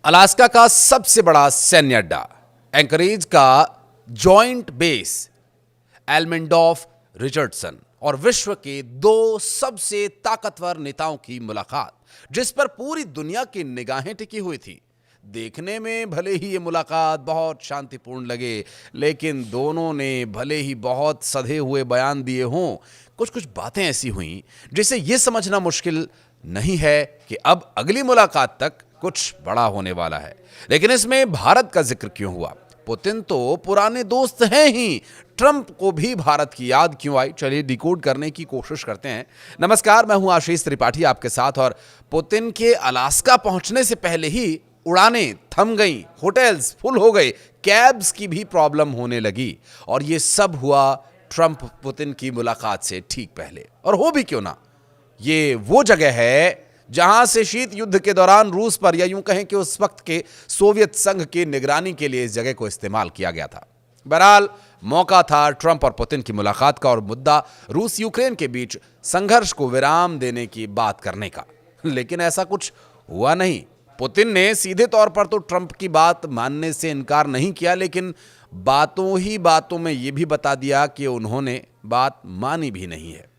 Alaska का सबसे बड़ा सैन्य अड्डा, एंकरेज का जॉइंट बेस, एल्मेंडोफ रिचर्डसन और विश्व के दो सबसे ताकतवर नेताओं की मुलाकात, जिस पर पूरी दुनिया की निगाहें टिकी हुई थी। देखने में भले ही ये मुलाकात बहुत शांतिपूर्ण लगे, लेकिन दोनों ने भले ही बहुत सधे हुए बयान दिए हों, कुछ कुछ बातें ऐसी हुईं जिसे यह समझना मुश्किल नहीं है कि अब अगली मुलाकात तक कुछ बड़ा होने वाला है। लेकिन इसमें भारत का जिक्र क्यों हुआ? पुतिन तो पुराने दोस्त हैं ही, ट्रंप को भी भारत की याद क्यों आई? चलिए डिकोड करने की कोशिश करते हैं। नमस्कार, मैं हूं आशीष त्रिपाठी आपके साथ। और पुतिन के अलास्का पहुंचने से पहले ही उड़ानें थम गईं, होटल्स फुल हो गए, कैब्स की भी प्रॉब्लम होने लगी। और ये सब हुआ ट्रंप पुतिन की मुलाकात से ठीक पहले। और हो भी क्यों ना, ये वो जगह है जहां से शीत युद्ध के दौरान रूस पर, या यूं कहें कि उस वक्त के सोवियत संघ की निगरानी के लिए इस जगह को इस्तेमाल किया गया था। बहरहाल मौका था ट्रंप और पुतिन की मुलाकात का, और मुद्दा रूस यूक्रेन के बीच संघर्ष को विराम देने की बात करने का। लेकिन ऐसा कुछ हुआ नहीं। पुतिन ने सीधे तौर पर तो ट्रंप की बात मानने से इनकार नहीं किया, लेकिन बातों ही बातों में यह भी बता दिया कि उन्होंने बात मानी भी नहीं है।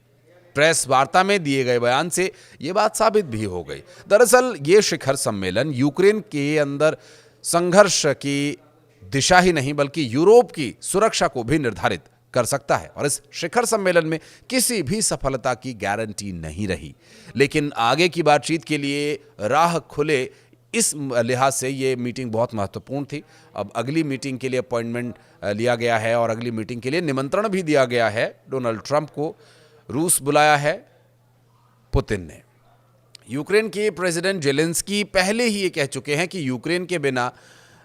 प्रेस वार्ता में दिए गए बयान से यह बात साबित भी हो गई। दरअसल यह शिखर सम्मेलन यूक्रेन के अंदर संघर्ष की दिशा ही नहीं, बल्कि यूरोप की सुरक्षा को भी निर्धारित कर सकता है। और इस शिखर सम्मेलन में किसी भी सफलता की गारंटी नहीं रही, लेकिन आगे की बातचीत के लिए राह खुले, इस लिहाज से ये मीटिंग बहुत महत्वपूर्ण थी। अब अगली मीटिंग के लिए अपॉइंटमेंट लिया गया है और अगली मीटिंग के लिए निमंत्रण भी दिया गया है। डोनाल्ड ट्रंप को रूस बुलाया है पुतिन ने। यूक्रेन के प्रेसिडेंट जेलेंस्की पहले ही ये कह चुके हैं कि यूक्रेन के बिना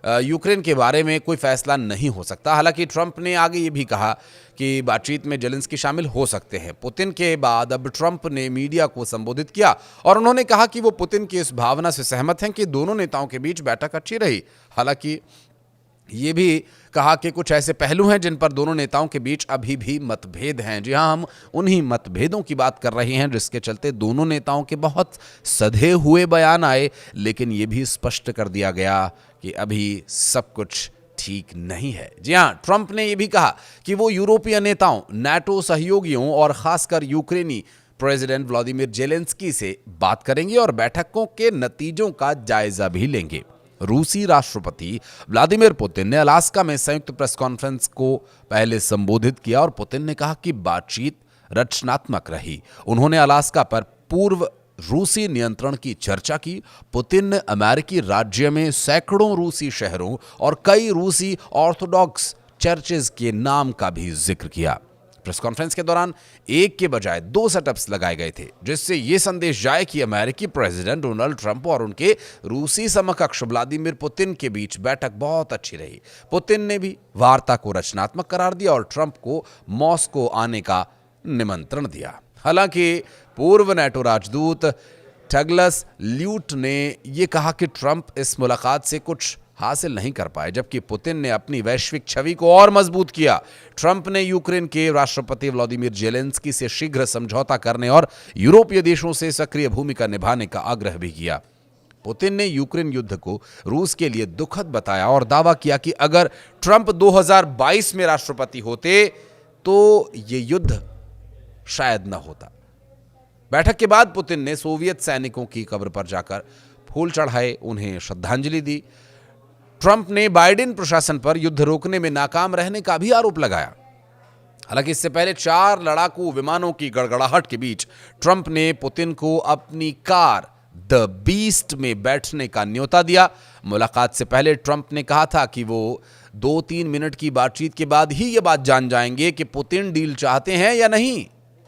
यूक्रेन के बारे में कोई फैसला नहीं हो सकता। हालांकि ट्रंप ने आगे ये भी कहा कि बातचीत में जेलेंस्की शामिल हो सकते हैं। पुतिन के बाद अब ट्रंप ने मीडिया को संबोधित किया और उन्होंने कहा कि वो पुतिन की इस भावना से सहमत हैं कि दोनों नेताओं के बीच बैठक अच्छी रही। हालांकि ये भी कहा कि कुछ ऐसे पहलू हैं जिन पर दोनों नेताओं के बीच अभी भी मतभेद हैं। जी हां, हम उन्हीं मतभेदों की बात कर रहे हैं जिसके चलते दोनों नेताओं के बहुत सधे हुए बयान आए, लेकिन ये भी स्पष्ट कर दिया गया कि अभी सब कुछ ठीक नहीं है। जी हां, ट्रंप ने यह भी कहा कि वो यूरोपीय नेताओं, नाटो सहयोगियों और खासकर यूक्रेनी प्रेसिडेंट व्लादिमीर जेलेंस्की से बात करेंगे और बैठकों के नतीजों का जायजा भी लेंगे। रूसी राष्ट्रपति व्लादिमीर पुतिन ने अलास्का में संयुक्त प्रेस कॉन्फ्रेंस को पहले संबोधित किया और पुतिन ने कहा कि बातचीत रचनात्मक रही। उन्होंने अलास्का पर पूर्व रूसी नियंत्रण की चर्चा की। पुतिन ने अमेरिकी राज्य में सैकड़ों रूसी शहरों और कई रूसी ऑर्थोडॉक्स चर्चेज के नाम का भी जिक्र किया। प्रेस कॉन्फ्रेंस के दौरान एक के बजाय दो सेटअप्स लगाए गए थे, जिससे यह संदेश जाए कि अमेरिकी प्रेसिडेंट डोनाल्ड ट्रंप और उनके रूसी समकक्ष व्लादिमीर पुतिन के बीच बैठक बहुत अच्छी रही। पुतिन ने भी वार्ता को रचनात्मक करार दिया और ट्रंप को मॉस्को आने का निमंत्रण दिया। हालांकि पूर्व नाटो राजदूत डगलस ल्यूट ने यह कहा कि ट्रंप इस मुलाकात से कुछ हासिल नहीं कर पाए, जबकि पुतिन ने अपनी वैश्विक छवि को और मजबूत किया। ट्रंप ने यूक्रेन के राष्ट्रपति व्लादिमीर जेलेंस्की से शीघ्र समझौता करने और यूरोपीय देशों से सक्रिय भूमिका निभाने का आग्रह भी किया। पुतिन ने यूक्रेन युद्ध को रूस के लिए दुखद बताया और दावा किया कि अगर ट्रंप 2022 में राष्ट्रपति होते तो ये युद्ध शायद न होता। बैठक के बाद पुतिन ने सोवियत सैनिकों की कब्र पर जाकर फूल चढ़ाए, उन्हें श्रद्धांजलि दी। ट्रंप ने बाइडेन प्रशासन पर युद्ध रोकने में नाकाम रहने का भी आरोप लगाया। हालांकि इससे पहले 4 लड़ाकू विमानों की गड़गड़ाहट के बीच ट्रंप ने पुतिन को अपनी कार द बीस्ट में बैठने का न्योता दिया। मुलाकात से पहले ट्रंप ने कहा था कि वो 2-3 मिनट की बातचीत के बाद ही ये बात जान जाएंगे कि पुतिन डील चाहते हैं या नहीं।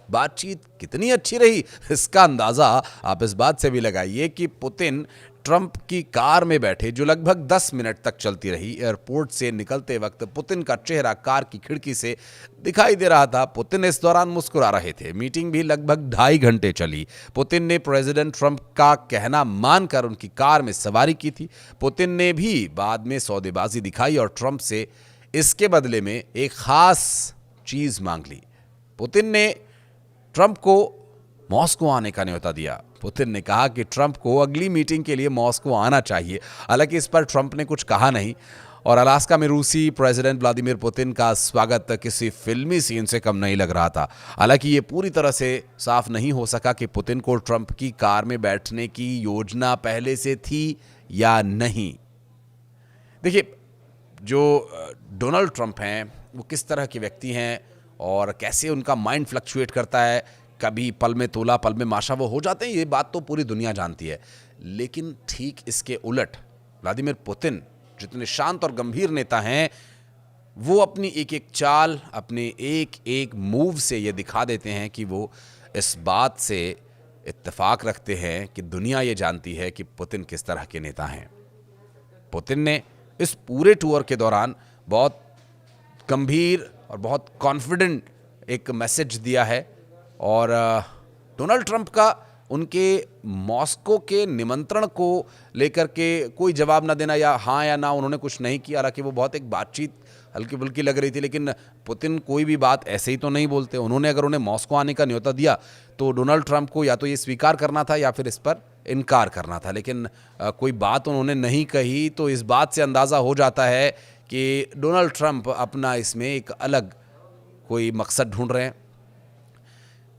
बातचीत कितनी अच्छी रही, इसका अंदाजा आप इस बात से भी लगाइए कि पुतिन ट्रंप की कार में बैठे, जो लगभग 10 मिनट तक चलती रही। एयरपोर्ट से निकलते वक्त पुतिन का चेहरा कार की खिड़की से दिखाई दे रहा था। पुतिन इस दौरान मुस्कुरा रहे थे। मीटिंग भी लगभग 2.5 घंटे चली। पुतिन ने प्रेसिडेंट ट्रंप का कहना मानकर उनकी कार में सवारी की थी। पुतिन ने भी बाद में सौदेबाजी दिखाई और ट्रंप से इसके बदले में एक खास चीज मांग ली। पुतिन ने ट्रंप को मॉस्को आने का न्योता दिया। पुतिन ने कहा कि ट्रंप को अगली मीटिंग के लिए मॉस्को आना चाहिए। हालांकि इस पर ट्रंप ने कुछ कहा नहीं। और अलास्का में रूसी प्रेसिडेंट व्लादिमीर पुतिन का स्वागत किसी फिल्मी सीन से कम नहीं लग रहा था। हालांकि ये पूरी तरह से साफ नहीं हो सका कि पुतिन को ट्रंप की कार में बैठने की योजना पहले से थी या नहीं। देखिए, जो डोनाल्ड ट्रंप हैं वो किस तरह के व्यक्ति हैं और कैसे उनका माइंड फ्लक्चुएट करता है, कभी पल में तोला पल में माशा वो हो जाते हैं, ये बात तो पूरी दुनिया जानती है। लेकिन ठीक इसके उलट व्लादिमीर पुतिन जितने शांत और गंभीर नेता हैं, वो अपनी एक एक चाल, अपने एक एक मूव से ये दिखा देते हैं कि वो इस बात से इत्तेफाक रखते हैं कि दुनिया ये जानती है कि पुतिन किस तरह के नेता हैं। पुतिन ने इस पूरे टूर के दौरान बहुत गंभीर और बहुत कॉन्फिडेंट एक मैसेज दिया है। और डोनाल्ड ट्रंप का उनके मॉस्को के निमंत्रण को लेकर के कोई जवाब ना देना या हाँ या ना उन्होंने कुछ नहीं किया। हालांकि वो बहुत एक बातचीत हल्की फुल्की लग रही थी, लेकिन पुतिन कोई भी बात ऐसे ही तो नहीं बोलते। उन्होंने अगर उन्हें मॉस्को आने का न्योता दिया तो डोनाल्ड ट्रंप को या तो ये स्वीकार करना था या फिर इस पर इनकार करना था। लेकिन कोई बात उन्होंने नहीं कही, तो इस बात से अंदाज़ा हो जाता है कि डोनाल्ड ट्रंप अपना इसमें एक अलग कोई मकसद ढूंढ रहे हैं।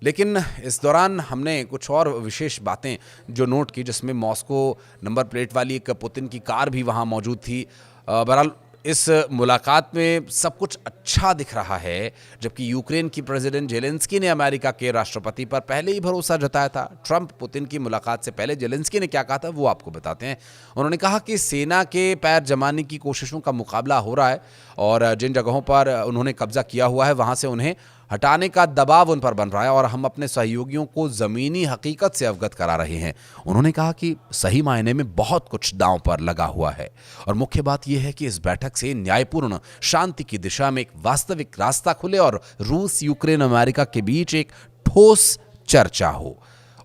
लेकिन इस दौरान हमने कुछ और विशेष बातें जो नोट की, जिसमें मॉस्को नंबर प्लेट वाली एक पुतिन की कार भी वहाँ मौजूद थी। बहरहाल इस मुलाकात में सब कुछ अच्छा दिख रहा है, जबकि यूक्रेन की प्रेसिडेंट जेलेंस्की ने अमेरिका के राष्ट्रपति पर पहले ही भरोसा जताया था। ट्रंप पुतिन की मुलाकात से पहले जेलेंस्की ने क्या कहा था वो आपको बताते हैं। उन्होंने कहा कि सेना के पैर जमाने की कोशिशों का मुकाबला हो रहा है और जिन जगहों पर उन्होंने कब्जा किया हुआ है वहाँ से उन्हें हटाने का दबाव उन पर बन रहा है और हम अपने सहयोगियों को ज़मीनी हकीकत से अवगत करा रहे हैं। उन्होंने कहा कि सही मायने में बहुत कुछ दांव पर लगा हुआ है और मुख्य बात यह है कि इस बैठक से न्यायपूर्ण शांति की दिशा में एक वास्तविक रास्ता खुले और रूस, यूक्रेन, अमेरिका के बीच एक ठोस चर्चा हो।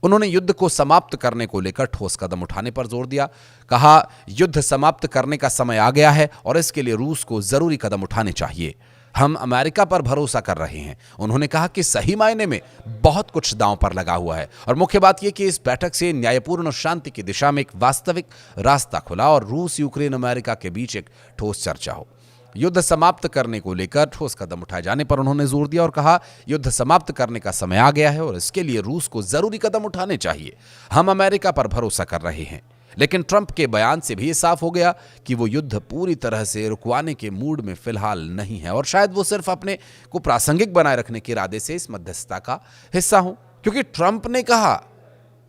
उन्होंने युद्ध को समाप्त करने को लेकर ठोस कदम उठाने पर जोर दिया। कहा, युद्ध समाप्त करने का समय आ गया है और इसके लिए रूस को जरूरी कदम उठाने चाहिए। हम अमेरिका पर भरोसा कर रहे हैं। उन्होंने कहा कि सही मायने में बहुत कुछ दांव पर लगा हुआ है और मुख्य बात यह कि इस बैठक से न्यायपूर्ण शांति की दिशा में एक वास्तविक रास्ता खुला और रूस, यूक्रेन, अमेरिका के बीच एक ठोस चर्चा हो। युद्ध समाप्त करने को लेकर ठोस कदम उठाए जाने पर उन्होंने जोर दिया और कहा, युद्ध समाप्त करने का समय आ गया है और इसके लिए रूस को जरूरी कदम उठाने चाहिए। हम अमेरिका पर भरोसा कर रहे हैं। लेकिन ट्रंप के बयान से भी ये साफ हो गया कि वो युद्ध पूरी तरह से रुकवाने के मूड में फिलहाल नहीं है और शायद वो सिर्फ अपने को प्रासंगिक बनाए रखने के इरादे से इस मध्यस्थता का हिस्सा हो। क्योंकि ट्रंप ने कहा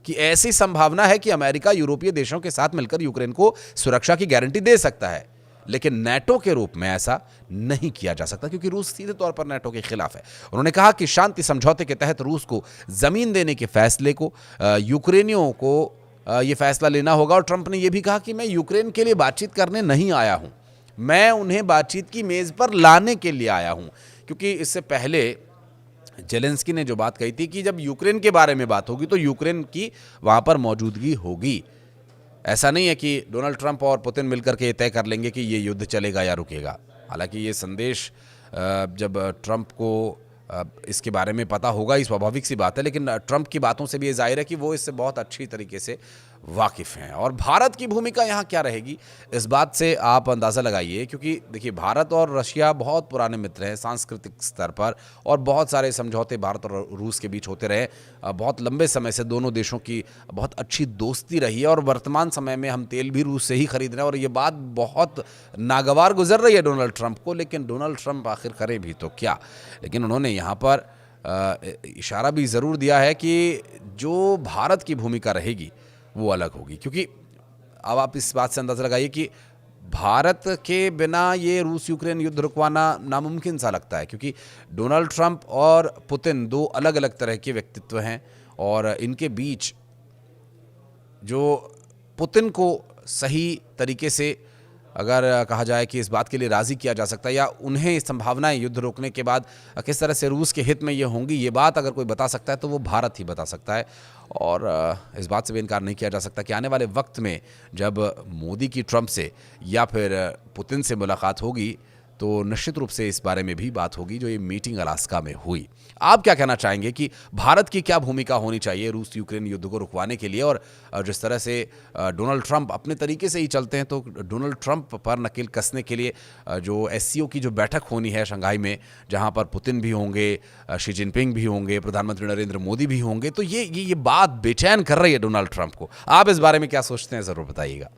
कि ऐसी संभावना है कि अमेरिका यूरोपीय देशों के साथ मिलकर यूक्रेन को सुरक्षा की गारंटी दे सकता है, लेकिन नेटो के रूप में ऐसा नहीं किया जा सकता क्योंकि रूस सीधे तौर पर नेटो के खिलाफ है। उन्होंने कहा कि शांति समझौते के तहत रूस को जमीन देने के फैसले को यूक्रेनियों को ये फैसला लेना होगा। और ट्रंप ने यह भी कहा कि मैं यूक्रेन के लिए बातचीत करने नहीं आया हूं, मैं उन्हें बातचीत की मेज पर लाने के लिए आया हूं। क्योंकि इससे पहले जेलेंस्की ने जो बात कही थी कि जब यूक्रेन के बारे में बात होगी तो यूक्रेन की वहां पर मौजूदगी होगी। ऐसा नहीं है कि डोनाल्ड ट्रंप और पुतिन मिलकर के तय कर लेंगे कि ये युद्ध चलेगा या रुकेगा। हालांकि ये संदेश जब ट्रंप को इसके बारे में पता होगा, ये स्वाभाविक सी बात है, लेकिन ट्रंप की बातों से भी ये जाहिर है कि वो इससे बहुत अच्छी तरीके से वाकिफ हैं। और भारत की भूमिका यहाँ क्या रहेगी, इस बात से आप अंदाज़ा लगाइए। क्योंकि देखिए, भारत और रशिया बहुत पुराने मित्र हैं सांस्कृतिक स्तर पर और बहुत सारे समझौते भारत और रूस के बीच होते रहे। बहुत लंबे समय से दोनों देशों की बहुत अच्छी दोस्ती रही है और वर्तमान समय में हम तेल भी रूस से ही खरीद रहे हैं। और ये बात बहुत नागवार गुजर रही है डोनाल्ड ट्रंप को, लेकिन डोनाल्ड ट्रंप आखिर करे भी तो क्या। लेकिन उन्होंने यहाँ पर इशारा भी ज़रूर दिया है कि जो भारत की भूमिका रहेगी वो अलग होगी। क्योंकि अब आप इस बात से अंदाज़ा लगाइए कि भारत के बिना ये रूस यूक्रेन युद्ध रुकवाना नामुमकिन सा लगता है। क्योंकि डोनाल्ड ट्रंप और पुतिन दो अलग अलग तरह के व्यक्तित्व हैं और इनके बीच जो पुतिन को सही तरीके से अगर कहा जाए कि इस बात के लिए राज़ी किया जा सकता है या उन्हें संभावनाएं युद्ध रोकने के बाद किस तरह से रूस के हित में ये होंगी, ये बात अगर कोई बता सकता है तो वो भारत ही बता सकता है। और इस बात से भी इनकार नहीं किया जा सकता कि आने वाले वक्त में जब मोदी की ट्रंप से या फिर पुतिन से मुलाकात होगी तो निश्चित रूप से इस बारे में भी बात होगी जो ये मीटिंग अलास्का में हुई। आप क्या कहना चाहेंगे कि भारत की क्या भूमिका होनी चाहिए रूस यूक्रेन युद्ध को रुकवाने के लिए? और जिस तरह से डोनाल्ड ट्रंप अपने तरीके से ही चलते हैं, तो डोनाल्ड ट्रंप पर नकेल कसने के लिए जो एससीओ की जो बैठक होनी है शंघाई में, जहां पर पुतिन भी होंगे, शी जिनपिंग भी होंगे, प्रधानमंत्री नरेंद्र मोदी भी होंगे, तो ये बात बेचैन कर रही है डोनाल्ड ट्रंप को। आप इस बारे में क्या सोचते हैं, ज़रूर बताइएगा।